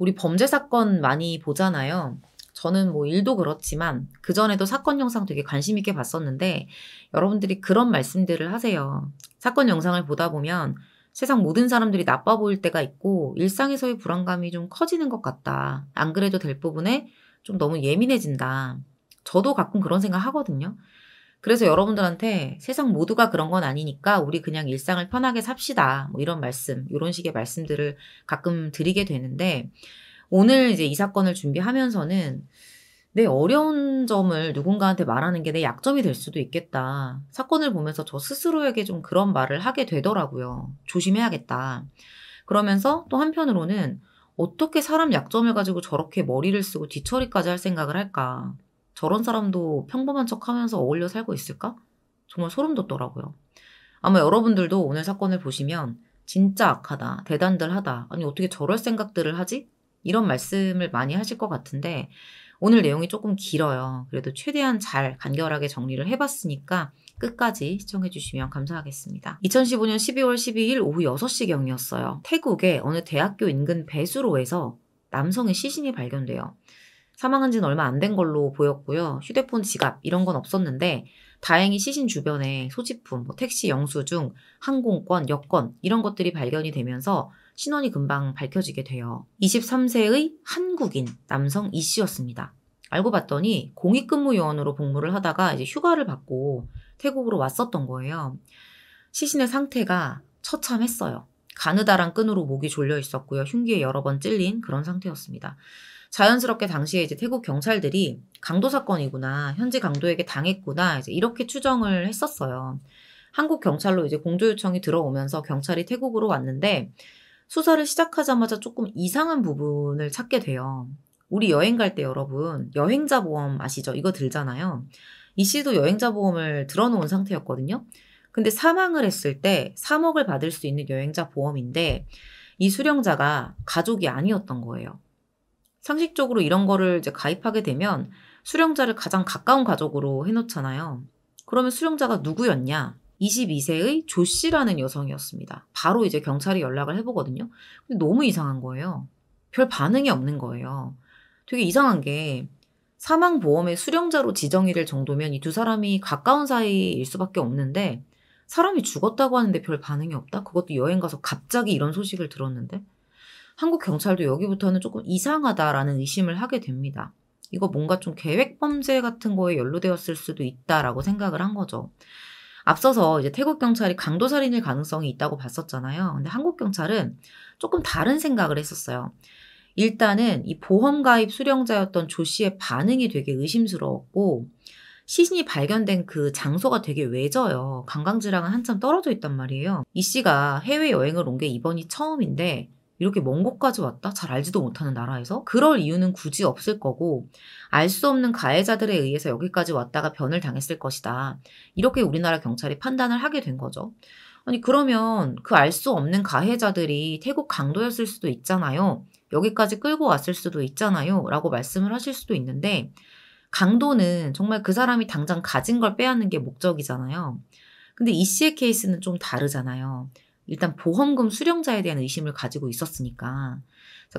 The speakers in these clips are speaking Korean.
우리 범죄 사건 많이 보잖아요. 저는 뭐 일도 그렇지만 그전에도 사건 영상 되게 관심 있게 봤었는데 여러분들이 그런 말씀들을 하세요. 사건 영상을 보다 보면 세상 모든 사람들이 나빠 보일 때가 있고 일상에서의 불안감이 좀 커지는 것 같다. 안 그래도 될 부분에 좀 너무 예민해진다. 저도 가끔 그런 생각 하거든요. 그래서 여러분들한테 세상 모두가 그런 건 아니니까 우리 그냥 일상을 편하게 삽시다. 뭐 이런 말씀, 이런 식의 말씀들을 가끔 드리게 되는데 오늘 이제 이 사건을 준비하면서는 내 어려운 점을 누군가한테 말하는 게 내 약점이 될 수도 있겠다. 사건을 보면서 저 스스로에게 좀 그런 말을 하게 되더라고요. 조심해야겠다. 그러면서 또 한편으로는 어떻게 사람 약점을 가지고 저렇게 머리를 쓰고 뒤처리까지 할 생각을 할까? 저런 사람도 평범한 척 하면서 어울려 살고 있을까? 정말 소름 돋더라고요. 아마 여러분들도 오늘 사건을 보시면 진짜 악하다, 대단들하다, 아니 어떻게 저럴 생각들을 하지? 이런 말씀을 많이 하실 것 같은데 오늘 내용이 조금 길어요. 그래도 최대한 잘 간결하게 정리를 해봤으니까 끝까지 시청해주시면 감사하겠습니다. 2015년 12월 12일 오후 6시경이었어요. 태국의 어느 대학교 인근 배수로에서 남성의 시신이 발견돼요. 사망한 지는 얼마 안 된 걸로 보였고요. 휴대폰, 지갑 이런 건 없었는데 다행히 시신 주변에 소지품, 뭐 택시 영수증, 항공권, 여권 이런 것들이 발견이 되면서 신원이 금방 밝혀지게 돼요. 23세의 한국인 남성 이 씨였습니다. 알고 봤더니 공익근무요원으로 복무를 하다가 이제 휴가를 받고 태국으로 왔었던 거예요. 시신의 상태가 처참했어요. 가느다란 끈으로 목이 졸려 있었고요. 흉기에 여러 번 찔린 그런 상태였습니다. 자연스럽게 당시에 이제 태국 경찰들이 강도 사건이구나, 현지 강도에게 당했구나, 이제 이렇게 추정을 했었어요. 한국 경찰로 이제 공조 요청이 들어오면서 경찰이 태국으로 왔는데 수사를 시작하자마자 조금 이상한 부분을 찾게 돼요. 우리 여행 갈 때 여러분 여행자 보험 아시죠? 이거 들잖아요. 이 씨도 여행자 보험을 들어놓은 상태였거든요. 근데 사망을 했을 때 3억을 받을 수 있는 여행자 보험인데 이 수령자가 가족이 아니었던 거예요. 상식적으로 이런 거를 이제 가입하게 되면 수령자를 가장 가까운 가족으로 해놓잖아요. 그러면 수령자가 누구였냐? 22세의 조 씨라는 여성이었습니다. 바로 이제 경찰이 연락을 해보거든요. 근데 너무 이상한 거예요. 별 반응이 없는 거예요. 되게 이상한 게 사망보험의 수령자로 지정이 될 정도면 이 두 사람이 가까운 사이일 수밖에 없는데 사람이 죽었다고 하는데 별 반응이 없다? 그것도 여행 가서 갑자기 이런 소식을 들었는데 한국 경찰도 여기부터는 조금 이상하다라는 의심을 하게 됩니다. 이거 뭔가 좀 계획 범죄 같은 거에 연루되었을 수도 있다라고 생각을 한 거죠. 앞서서 이제 태국 경찰이 강도 살인일 가능성이 있다고 봤었잖아요. 근데 한국 경찰은 조금 다른 생각을 했었어요. 일단은 이 보험 가입 수령자였던 조 씨의 반응이 되게 의심스러웠고 시신이 발견된 그 장소가 되게 외져요. 관광지랑은 한참 떨어져 있단 말이에요. 이 씨가 해외여행을 온 게 이번이 처음인데 이렇게 먼 곳까지 왔다? 잘 알지도 못하는 나라에서? 그럴 이유는 굳이 없을 거고 알 수 없는 가해자들에 의해서 여기까지 왔다가 변을 당했을 것이다. 이렇게 우리나라 경찰이 판단을 하게 된 거죠. 아니 그러면 그 알 수 없는 가해자들이 태국 강도였을 수도 있잖아요. 여기까지 끌고 왔을 수도 있잖아요. 라고 말씀을 하실 수도 있는데 강도는 정말 그 사람이 당장 가진 걸 빼앗는 게 목적이잖아요. 근데 이 씨의 케이스는 좀 다르잖아요. 일단 보험금 수령자에 대한 의심을 가지고 있었으니까.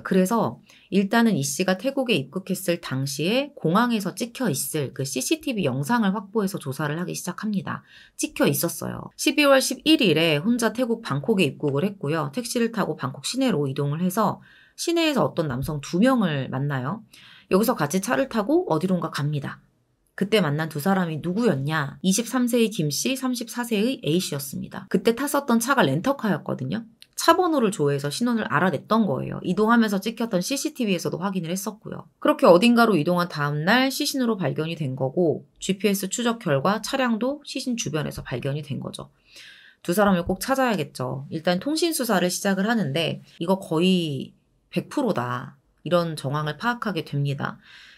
그래서 일단은 이 씨가 태국에 입국했을 당시에 공항에서 찍혀 있을 그 CCTV 영상을 확보해서 조사를 하기 시작합니다. 찍혀 있었어요. 12월 11일에 혼자 태국 방콕에 입국을 했고요. 택시를 타고 방콕 시내로 이동을 해서 시내에서 어떤 남성 2명을 만나요. 여기서 같이 차를 타고 어디론가 갑니다. 그때 만난 두 사람이 누구였냐? 23세의 김 씨, 34세의 A 씨였습니다. 그때 탔었던 차가 렌터카였거든요. 차 번호를 조회해서 신원을 알아냈던 거예요. 이동하면서 찍혔던 CCTV에서도 확인을 했었고요. 그렇게 어딘가로 이동한 다음날 시신으로 발견이 된 거고 GPS 추적 결과 차량도 시신 주변에서 발견이 된 거죠. 두 사람을 꼭 찾아야겠죠. 일단 통신 수사를 시작을 하는데 이거 거의 100%다. 이런 정황을 파악하게 됩니다.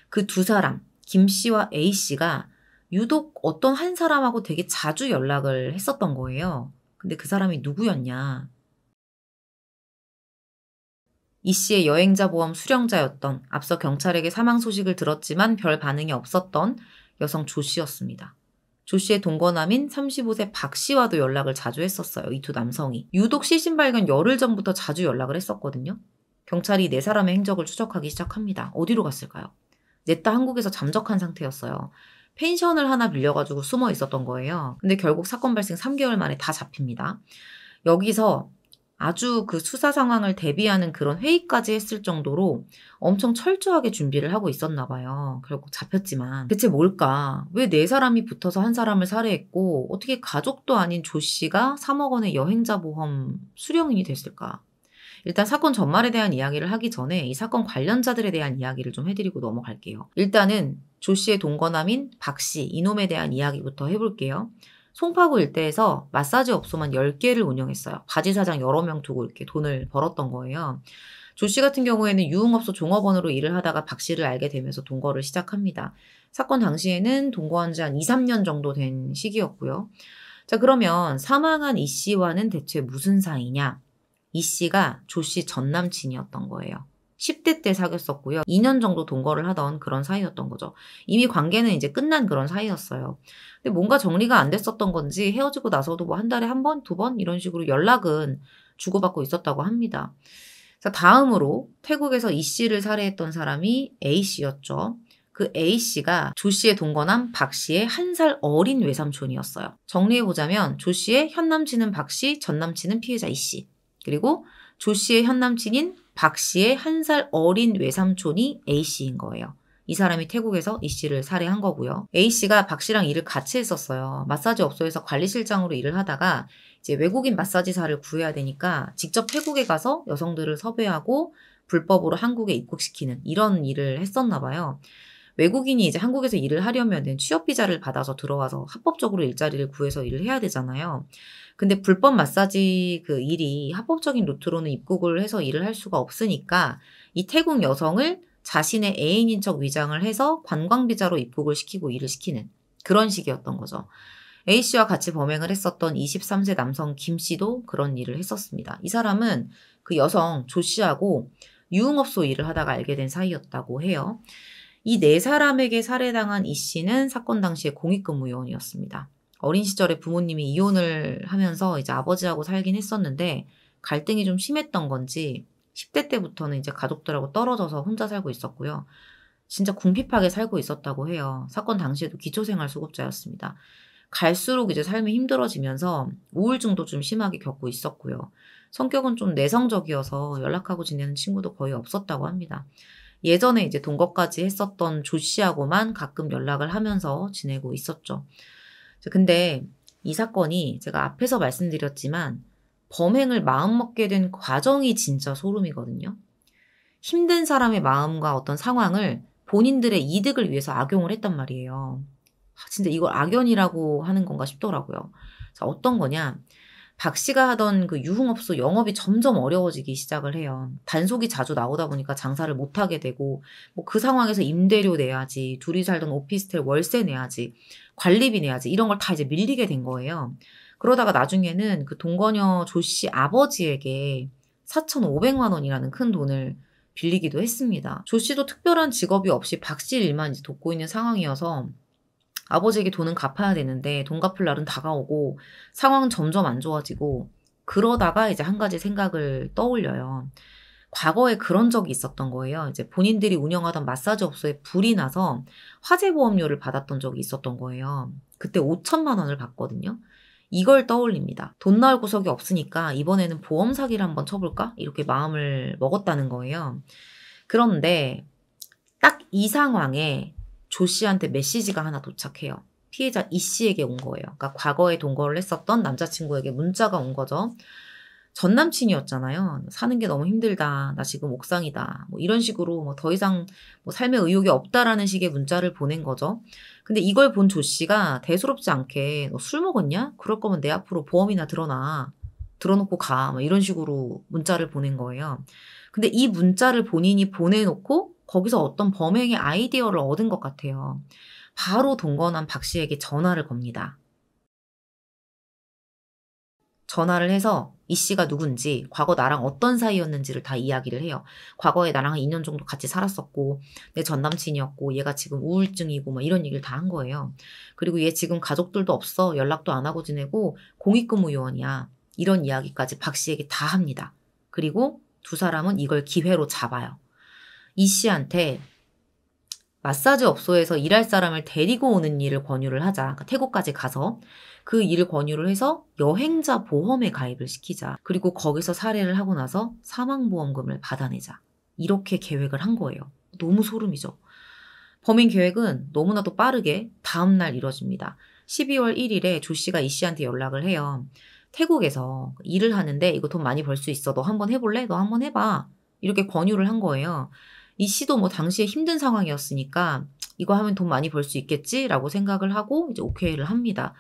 그 두 사람, 김 씨와 A 씨가 유독 어떤 한 사람하고 되게 자주 연락을 했었던 거예요. 근데 그 사람이 누구였냐? 이 씨의 여행자 보험 수령자였던 앞서 경찰에게 사망 소식을 들었지만 별 반응이 없었던 여성 조 씨였습니다. 조 씨의 동거남인 35세 박 씨와도 연락을 자주 했었어요. 이 두 남성이. 유독 시신 발견 열흘 전부터 자주 연락을 했었거든요. 경찰이 네 사람의 행적을 추적하기 시작합니다. 어디로 갔을까요? 냈다 한국에서 잠적한 상태였어요. 펜션을 하나 빌려가지고 숨어 있었던 거예요. 근데 결국 사건 발생 3개월 만에 다 잡힙니다. 여기서 아주 그 수사 상황을 대비하는 그런 회의까지 했을 정도로 엄청 철저하게 준비를 하고 있었나 봐요. 결국 잡혔지만. 대체 뭘까? 왜 네 사람이 붙어서 한 사람을 살해했고 어떻게 가족도 아닌 조 씨가 3억 원의 여행자 보험 수령인이 됐을까? 일단 사건 전말에 대한 이야기를 하기 전에 이 사건 관련자들에 대한 이야기를 좀 해드리고 넘어갈게요. 일단은 조 씨의 동거남인 박 씨, 이놈에 대한 이야기부터 해볼게요. 송파구 일대에서 마사지 업소만 10개를 운영했어요. 바지 사장 여러 명 두고 이렇게 돈을 벌었던 거예요. 조 씨 같은 경우에는 유흥업소 종업원으로 일을 하다가 박 씨를 알게 되면서 동거를 시작합니다. 사건 당시에는 동거한 지 한 2, 3년 정도 된 시기였고요. 자, 그러면 사망한 이 씨와는 대체 무슨 사이냐? 이 씨가 조 씨 전 남친이었던 거예요. 10대 때 사귀었었고요. 2년 정도 동거를 하던 그런 사이였던 거죠. 이미 관계는 이제 끝난 그런 사이였어요. 근데 뭔가 정리가 안 됐었던 건지 헤어지고 나서도 뭐 한 달에 한 번, 두 번 이런 식으로 연락은 주고받고 있었다고 합니다. 자, 다음으로 태국에서 이 씨를 살해했던 사람이 A 씨였죠. 그 A 씨가 조 씨의 동거남 박 씨의 한 살 어린 외삼촌이었어요. 정리해보자면 조 씨의 현 남친은 박 씨, 전 남친은 피해자 이 씨. 그리고 조 씨의 현 남친인 박 씨의 한 살 어린 외삼촌이 A 씨인 거예요. 이 사람이 태국에서 이 씨를 살해한 거고요. A 씨가 박 씨랑 일을 같이 했었어요. 마사지 업소에서 관리실장으로 일을 하다가 이제 외국인 마사지사를 구해야 되니까 직접 태국에 가서 여성들을 섭외하고 불법으로 한국에 입국시키는 이런 일을 했었나 봐요. 외국인이 이제 한국에서 일을 하려면은 취업 비자를 받아서 들어와서 합법적으로 일자리를 구해서 일을 해야 되잖아요. 근데 불법 마사지 그 일이 합법적인 루트로는 입국을 해서 일을 할 수가 없으니까 이 태국 여성을 자신의 애인인 척 위장을 해서 관광 비자로 입국을 시키고 일을 시키는 그런 식이었던 거죠. A씨와 같이 범행을 했었던 23세 남성 김씨도 그런 일을 했었습니다. 이 사람은 그 여성 조씨하고 유흥업소 일을 하다가 알게 된 사이였다고 해요. 이 네 사람에게 살해당한 이 씨는 사건 당시에 공익근무 요원이었습니다. 어린 시절에 부모님이 이혼을 하면서 이제 아버지하고 살긴 했었는데 갈등이 좀 심했던 건지 10대 때부터는 이제 가족들하고 떨어져서 혼자 살고 있었고요. 진짜 궁핍하게 살고 있었다고 해요. 사건 당시에도 기초생활수급자였습니다. 갈수록 이제 삶이 힘들어지면서 우울증도 좀 심하게 겪고 있었고요. 성격은 좀 내성적이어서 연락하고 지내는 친구도 거의 없었다고 합니다. 예전에 이제 동거까지 했었던 조 씨하고만 가끔 연락을 하면서 지내고 있었죠. 근데 이 사건이 제가 앞에서 말씀드렸지만 범행을 마음먹게 된 과정이 진짜 소름이거든요. 힘든 사람의 마음과 어떤 상황을 본인들의 이득을 위해서 악용을 했단 말이에요. 진짜 이걸 악연이라고 하는 건가 싶더라고요. 자, 어떤 거냐. 박 씨가 하던 그 유흥업소 영업이 점점 어려워지기 시작을 해요. 단속이 자주 나오다 보니까 장사를 못하게 되고 뭐 그 상황에서 임대료 내야지, 둘이 살던 오피스텔 월세 내야지, 관리비 내야지 이런 걸 다 이제 밀리게 된 거예요. 그러다가 나중에는 그 동거녀 조 씨 아버지에게 4,500만 원이라는 큰 돈을 빌리기도 했습니다. 조 씨도 특별한 직업이 없이 박 씨 일만 이제 돕고 있는 상황이어서 아버지에게 돈은 갚아야 되는데 돈 갚을 날은 다가오고 상황은 점점 안 좋아지고 그러다가 이제 한 가지 생각을 떠올려요. 과거에 그런 적이 있었던 거예요. 이제 본인들이 운영하던 마사지 업소에 불이 나서 화재 보험료를 받았던 적이 있었던 거예요. 그때 5천만 원을 받거든요. 이걸 떠올립니다. 돈 나올 구석이 없으니까 이번에는 보험 사기를 한번 쳐볼까? 이렇게 마음을 먹었다는 거예요. 그런데 딱 이 상황에 조 씨한테 메시지가 하나 도착해요. 피해자 이 씨에게 온 거예요. 그러니까 과거에 동거를 했었던 남자친구에게 문자가 온 거죠. 전 남친이었잖아요. 사는 게 너무 힘들다. 나 지금 옥상이다. 뭐 이런 식으로 뭐 더 이상 뭐 삶에 의욕이 없다라는 식의 문자를 보낸 거죠. 근데 이걸 본 조 씨가 대수롭지 않게 너 술 먹었냐? 그럴 거면 내 앞으로 보험이나 들어놔. 들어놓고 가. 뭐 이런 식으로 문자를 보낸 거예요. 근데 이 문자를 본인이 보내놓고 거기서 어떤 범행의 아이디어를 얻은 것 같아요. 바로 동거남 박 씨에게 전화를 겁니다. 전화를 해서 이 씨가 누군지, 과거 나랑 어떤 사이였는지를 다 이야기를 해요. 과거에 나랑 한 2년 정도 같이 살았었고, 내 전 남친이었고, 얘가 지금 우울증이고, 막 이런 얘기를 다 한 거예요. 그리고 얘 지금 가족들도 없어. 연락도 안 하고 지내고, 공익근무 요원이야. 이런 이야기까지 박 씨에게 다 합니다. 그리고 두 사람은 이걸 기회로 잡아요. 이 씨한테 마사지 업소에서 일할 사람을 데리고 오는 일을 권유를 하자. 그러니까 태국까지 가서 그 일을 권유를 해서 여행자 보험에 가입을 시키자. 그리고 거기서 살해를 하고 나서 사망보험금을 받아내자. 이렇게 계획을 한 거예요. 너무 소름이죠. 범행 계획은 너무나도 빠르게 다음날 이뤄집니다. 12월 1일에 조 씨가 이 씨한테 연락을 해요. 태국에서 일을 하는데 이거 돈 많이 벌 수 있어. 너 한번 해볼래? 너 한번 해봐. 이렇게 권유를 한 거예요. 이 씨도 뭐 당시에 힘든 상황이었으니까 이거 하면 돈 많이 벌 수 있겠지라고 생각을 하고 이제 오케이를 합니다.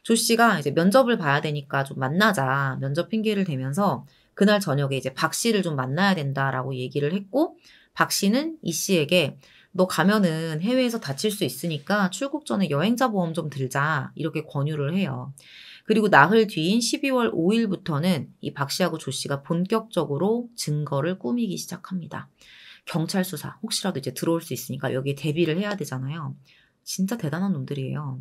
조 씨가 이제 면접을 봐야 되니까 좀 만나자. 면접 핑계를 대면서 그날 저녁에 이제 박 씨를 좀 만나야 된다라고 얘기를 했고 박 씨는 이 씨에게 너 가면은 해외에서 다칠 수 있으니까 출국 전에 여행자 보험 좀 들자. 이렇게 권유를 해요. 그리고 나흘 뒤인 12월 5일부터는 이 박 씨하고 조 씨가 본격적으로 증거를 꾸미기 시작합니다. 경찰 수사 혹시라도 이제 들어올 수 있으니까 여기에 대비를 해야 되잖아요. 진짜 대단한 놈들이에요.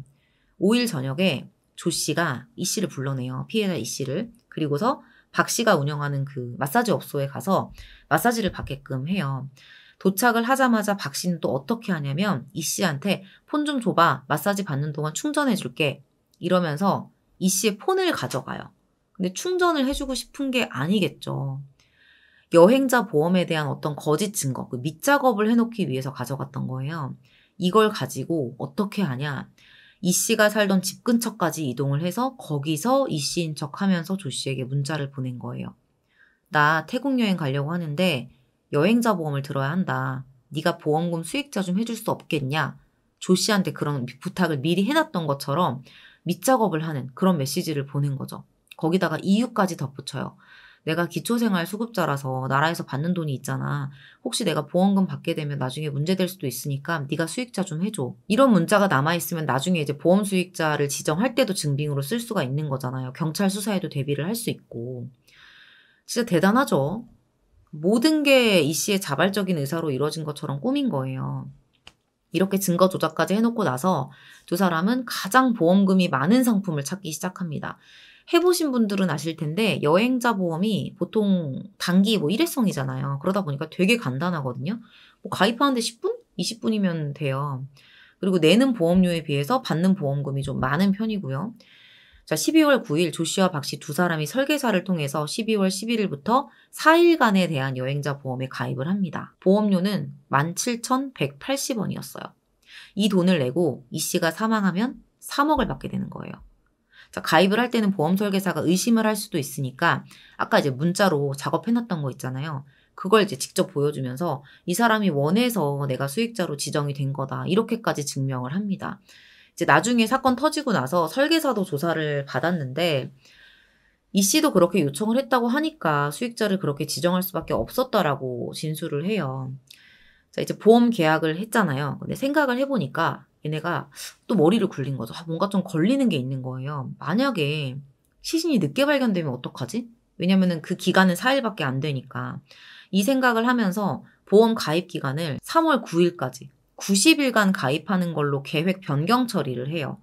5일 저녁에 조 씨가 이 씨를 불러내요. 피해자 이 씨를. 그리고서 박 씨가 운영하는 그 마사지 업소에 가서 마사지를 받게끔 해요. 도착을 하자마자 박 씨는 또 어떻게 하냐면 이 씨한테 폰 좀 줘봐. 마사지 받는 동안 충전해 줄게. 이러면서 이 씨의 폰을 가져가요. 근데 충전을 해주고 싶은 게 아니겠죠. 여행자 보험에 대한 어떤 거짓 증거, 그 밑작업을 해놓기 위해서 가져갔던 거예요. 이걸 가지고 어떻게 하냐. 이 씨가 살던 집 근처까지 이동을 해서 거기서 이 씨인 척 하면서 조 씨에게 문자를 보낸 거예요. 나 태국 여행 가려고 하는데 여행자 보험을 들어야 한다. 네가 보험금 수익자 좀 해줄 수 없겠냐. 조 씨한테 그런 부탁을 미리 해놨던 것처럼 밑작업을 하는 그런 메시지를 보낸 거죠. 거기다가 이유까지 덧붙여요. 내가 기초생활수급자라서 나라에서 받는 돈이 있잖아. 혹시 내가 보험금 받게 되면 나중에 문제될 수도 있으니까 네가 수익자 좀 해줘. 이런 문자가 남아있으면 나중에 이제 보험 수익자를 지정할 때도 증빙으로 쓸 수가 있는 거잖아요. 경찰 수사에도 대비를 할 수 있고. 진짜 대단하죠. 모든 게 이 씨의 자발적인 의사로 이루어진 것처럼 꾸민 거예요. 이렇게 증거 조작까지 해놓고 나서 두 사람은 가장 보험금이 많은 상품을 찾기 시작합니다. 해보신 분들은 아실 텐데 여행자 보험이 보통 단기 뭐 일회성이잖아요. 그러다 보니까 되게 간단하거든요. 뭐 가입하는데 10분? 20분이면 돼요. 그리고 내는 보험료에 비해서 받는 보험금이 좀 많은 편이고요. 자, 12월 9일 조 씨와 박 씨 두 사람이 설계사를 통해서 12월 11일부터 4일간에 대한 여행자 보험에 가입을 합니다. 보험료는 17,180원이었어요. 이 돈을 내고 이 씨가 사망하면 3억을 받게 되는 거예요. 자, 가입을 할 때는 보험 설계사가 의심을 할 수도 있으니까 아까 이제 문자로 작업해놨던 거 있잖아요. 그걸 이제 직접 보여주면서 이 사람이 원해서 내가 수익자로 지정이 된 거다. 이렇게까지 증명을 합니다. 이제 나중에 사건 터지고 나서 설계사도 조사를 받았는데 이 씨도 그렇게 요청을 했다고 하니까 수익자를 그렇게 지정할 수밖에 없었다라고 진술을 해요. 자, 이제 보험 계약을 했잖아요. 근데 생각을 해보니까 얘네가 또 머리를 굴린 거죠. 뭔가 좀 걸리는 게 있는 거예요. 만약에 시신이 늦게 발견되면 어떡하지? 왜냐면은 그 기간은 4일밖에 안 되니까. 이 생각을 하면서 보험 가입 기간을 3월 9일까지 90일간 가입하는 걸로 계획 변경 처리를 해요.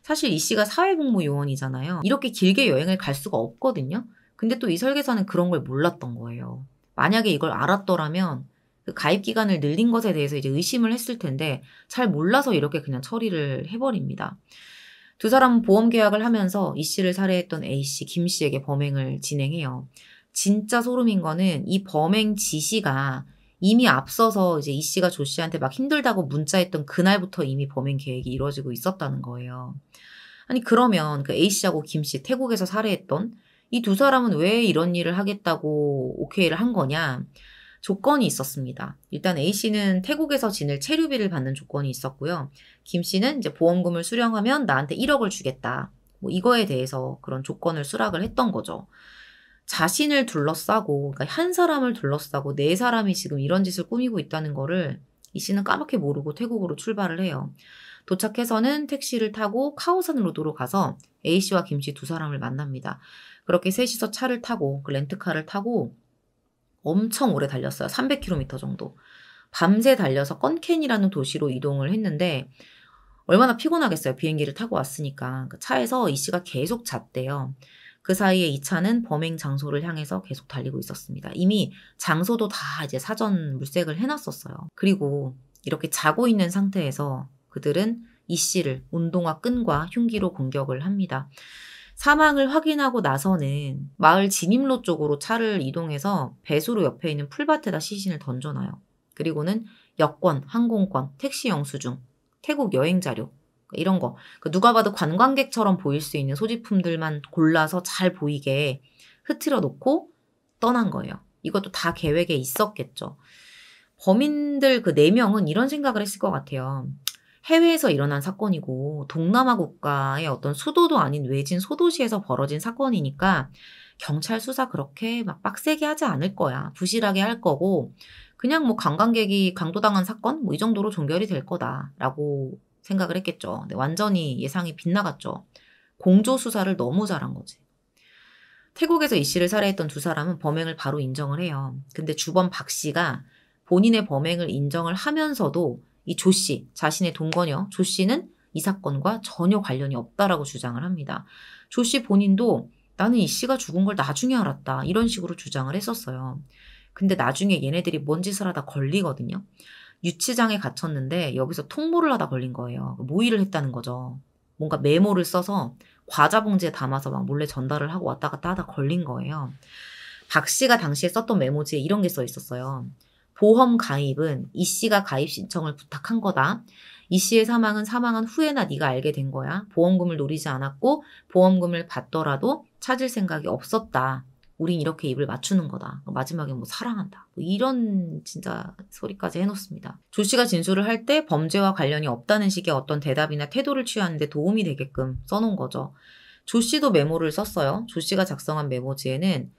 사실 이 씨가 사회복무요원이잖아요. 이렇게 길게 여행을 갈 수가 없거든요. 근데 또 이 설계사는 그런 걸 몰랐던 거예요. 만약에 이걸 알았더라면 그 가입 기간을 늘린 것에 대해서 이제 의심을 했을 텐데 잘 몰라서 이렇게 그냥 처리를 해버립니다. 두 사람은 보험 계약을 하면서 이 씨를 살해했던 A 씨, 김 씨에게 범행을 진행해요. 진짜 소름인 거는 이 범행 지시가 이미 앞서서 이제 이 씨가 조 씨한테 막 힘들다고 문자했던 그날부터 이미 범행 계획이 이루어지고 있었다는 거예요. 아니 그러면 그 A 씨하고 김 씨, 태국에서 살해했던 이 두 사람은 왜 이런 일을 하겠다고 오케이를 한 거냐? 조건이 있었습니다. 일단 A 씨는 태국에서 지낼 체류비를 받는 조건이 있었고요. 김 씨는 이제 보험금을 수령하면 나한테 1억을 주겠다. 뭐 이거에 대해서 그런 조건을 수락을 했던 거죠. 자신을 둘러싸고, 그러니까 한 사람을 둘러싸고 네 사람이 지금 이런 짓을 꾸미고 있다는 거를 이 씨는 까맣게 모르고 태국으로 출발을 해요. 도착해서는 택시를 타고 카오산 로드로 가서 A 씨와 김 씨 두 사람을 만납니다. 그렇게 셋이서 차를 타고 그 렌트카를 타고 엄청 오래 달렸어요. 300km 정도. 밤새 달려서 건켄이라는 도시로 이동을 했는데 얼마나 피곤하겠어요. 비행기를 타고 왔으니까. 그 차에서 이 씨가 계속 잤대요. 그 사이에 이 차는 범행 장소를 향해서 계속 달리고 있었습니다. 이미 장소도 다 이제 사전 물색을 해놨었어요. 그리고 이렇게 자고 있는 상태에서 그들은 이 씨를 운동화 끈과 흉기로 공격을 합니다. 사망을 확인하고 나서는 마을 진입로 쪽으로 차를 이동해서 배수로 옆에 있는 풀밭에다 시신을 던져놔요. 그리고는 여권, 항공권, 택시 영수증, 태국 여행 자료 이런 거 누가 봐도 관광객처럼 보일 수 있는 소지품들만 골라서 잘 보이게 흐트려 놓고 떠난 거예요. 이것도 다 계획에 있었겠죠. 범인들 그 4명은 이런 생각을 했을 것 같아요. 해외에서 일어난 사건이고 동남아 국가의 어떤 수도도 아닌 외진 소도시에서 벌어진 사건이니까 경찰 수사 그렇게 막 빡세게 하지 않을 거야. 부실하게 할 거고 그냥 뭐 관광객이 강도당한 사건 뭐 이 정도로 종결이 될 거다라고 생각을 했겠죠. 근데 완전히 예상이 빗나갔죠. 공조 수사를 너무 잘한 거지. 태국에서 이 씨를 살해했던 2사람은 범행을 바로 인정을 해요. 근데 주범 박 씨가 본인의 범행을 인정을 하면서도 이 조 씨, 자신의 동거녀 조 씨는 이 사건과 전혀 관련이 없다라고 주장을 합니다. 조 씨 본인도 나는 이 씨가 죽은 걸 나중에 알았다. 이런 식으로 주장을 했었어요. 근데 나중에 얘네들이 뭔 짓을 하다 걸리거든요. 유치장에 갇혔는데 여기서 통모를 하다 걸린 거예요. 모의를 했다는 거죠. 뭔가 메모를 써서 과자 봉지에 담아서 막 몰래 전달을 하고 왔다 갔다 하다 걸린 거예요. 박 씨가 당시에 썼던 메모지에 이런 게 써 있었어요. 보험 가입은 이 씨가 가입 신청을 부탁한 거다. 이 씨의 사망은 사망한 후에나 네가 알게 된 거야. 보험금을 노리지 않았고 보험금을 받더라도 찾을 생각이 없었다. 우린 이렇게 입을 맞추는 거다. 마지막에 뭐 사랑한다. 뭐 이런 진짜 소리까지 해놓습니다. 조 씨가 진술을 할 때 범죄와 관련이 없다는 식의 어떤 대답이나 태도를 취하는데 도움이 되게끔 써놓은 거죠. 조 씨도 메모를 썼어요. 조 씨가 작성한 메모지에는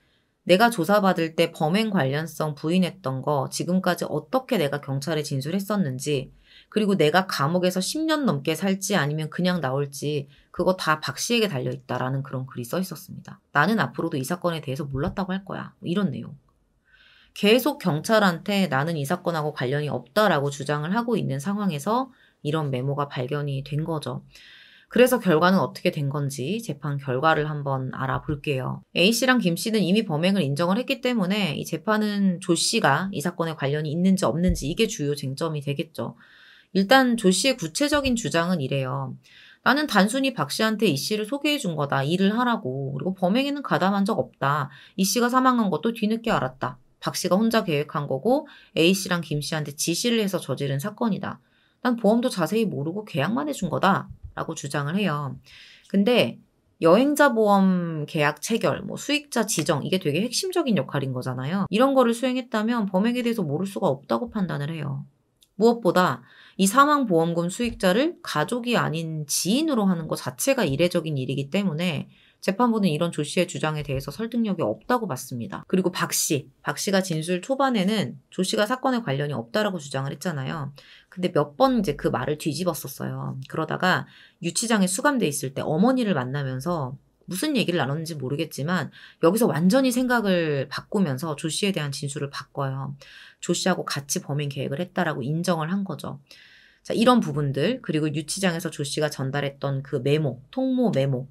내가 조사받을 때 범행 관련성 부인했던 거, 지금까지 어떻게 내가 경찰에 진술했었는지, 그리고 내가 감옥에서 10년 넘게 살지 아니면 그냥 나올지 그거 다 박 씨에게 달려있다라는 그런 글이 써 있었습니다. 나는 앞으로도 이 사건에 대해서 몰랐다고 할 거야. 뭐 이런 내용. 계속 경찰한테 나는 이 사건하고 관련이 없다라고 주장을 하고 있는 상황에서 이런 메모가 발견이 된 거죠. 그래서 결과는 어떻게 된 건지 재판 결과를 한번 알아볼게요. A씨랑 김씨는 이미 범행을 인정을 했기 때문에 이 재판은 조씨가 이 사건에 관련이 있는지 없는지 이게 주요 쟁점이 되겠죠. 일단 조씨의 구체적인 주장은 이래요. 나는 단순히 박씨한테 이씨를 소개해 준 거다. 일을 하라고. 그리고 범행에는 가담한 적 없다. 이씨가 사망한 것도 뒤늦게 알았다. 박씨가 혼자 계획한 거고 A씨랑 김씨한테 지시를 해서 저지른 사건이다. 난 보험도 자세히 모르고 계약만 해준 거다. 라고 주장을 해요. 근데 여행자 보험 계약 체결, 뭐 수익자 지정 이게 되게 핵심적인 역할인 거잖아요. 이런 거를 수행했다면 범행에 대해서 모를 수가 없다고 판단을 해요. 무엇보다 이 사망보험금 수익자를 가족이 아닌 지인으로 하는 것 자체가 이례적인 일이기 때문에 재판부는 이런 조 씨의 주장에 대해서 설득력이 없다고 봤습니다. 그리고 박 씨가 진술 초반에는 조 씨가 사건에 관련이 없다라고 주장을 했잖아요. 근데 몇 번 이제 그 말을 뒤집었었어요. 그러다가 유치장에 수감돼 있을 때 어머니를 만나면서 무슨 얘기를 나눴는지 모르겠지만 여기서 완전히 생각을 바꾸면서 조 씨에 대한 진술을 바꿔요. 조 씨하고 같이 범행 계획을 했다라고 인정을 한 거죠. 자, 이런 부분들 그리고 유치장에서 조 씨가 전달했던 그 메모, 통모 메모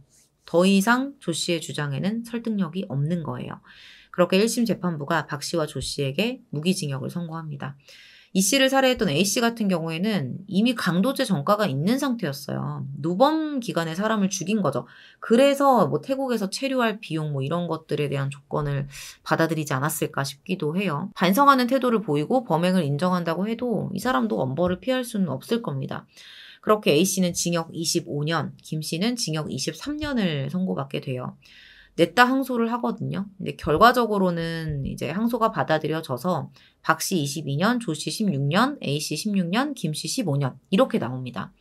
더 이상 조 씨의 주장에는 설득력이 없는 거예요. 그렇게 1심 재판부가 박 씨와 조 씨에게 무기징역을 선고합니다. 이 씨를 살해했던 A 씨 같은 경우에는 이미 강도죄 전과가 있는 상태였어요. 누범 기간에 사람을 죽인 거죠. 그래서 뭐 태국에서 체류할 비용 뭐 이런 것들에 대한 조건을 받아들이지 않았을까 싶기도 해요. 반성하는 태도를 보이고 범행을 인정한다고 해도 이 사람도 엄벌을 피할 수는 없을 겁니다. 그렇게 A 씨는 징역 25년, 김 씨는 징역 23년을 선고받게 돼요. 냈다 항소를 하거든요. 근데 결과적으로는 이제 항소가 받아들여져서 박 씨 22년, 조 씨 16년, A 씨 16년, 김 씨 15년 이렇게 나옵니다.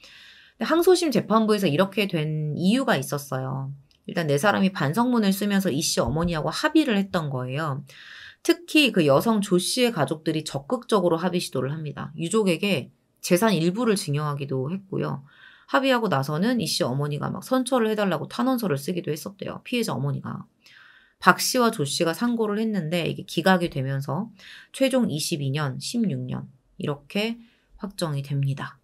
근데 항소심 재판부에서 이렇게 된 이유가 있었어요. 일단 4사람이 반성문을 쓰면서 이 씨 어머니하고 합의를 했던 거예요. 특히 그 여성 조 씨의 가족들이 적극적으로 합의 시도를 합니다. 유족에게 재산 일부를 증여하기도 했고요. 합의하고 나서는 이 씨 어머니가 막 선처를 해달라고 탄원서를 쓰기도 했었대요. 피해자 어머니가. 박 씨와 조 씨가 상고를 했는데 이게 기각이 되면서 최종 22년, 16년 이렇게 확정이 됩니다.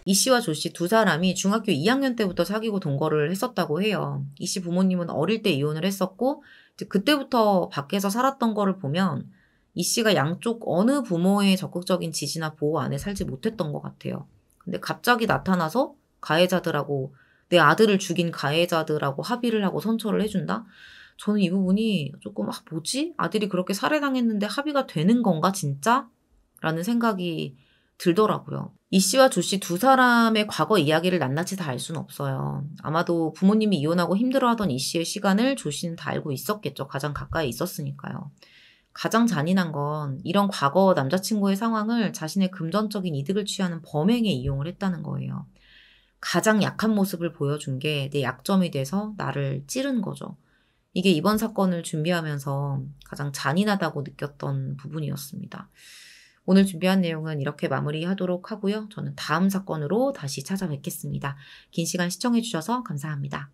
이 씨와 조 씨 두 사람이 중학교 2학년 때부터 사귀고 동거를 했었다고 해요. 이 씨 부모님은 어릴 때 이혼을 했었고 이제 그때부터 밖에서 살았던 거를 보면 이 씨가 양쪽 어느 부모의 적극적인 지지나 보호 안에 살지 못했던 것 같아요. 근데 갑자기 나타나서 가해자들하고 내 아들을 죽인 가해자들하고 합의를 하고 선처를 해준다? 저는 이 부분이 조금 뭐지? 아들이 그렇게 살해당했는데 합의가 되는 건가 진짜? 라는 생각이 들더라고요. 이 씨와 조 씨 두 사람의 과거 이야기를 낱낱이 다 알 수는 없어요. 아마도 부모님이 이혼하고 힘들어하던 이 씨의 시간을 조 씨는 다 알고 있었겠죠. 가장 가까이 있었으니까요. 가장 잔인한 건 이런 과거 남자친구의 상황을 자신의 금전적인 이득을 취하는 범행에 이용을 했다는 거예요. 가장 약한 모습을 보여준 게 내 약점이 돼서 나를 찌른 거죠. 이게 이번 사건을 준비하면서 가장 잔인하다고 느꼈던 부분이었습니다. 오늘 준비한 내용은 이렇게 마무리하도록 하고요. 저는 다음 사건으로 다시 찾아뵙겠습니다. 긴 시간 시청해주셔서 감사합니다.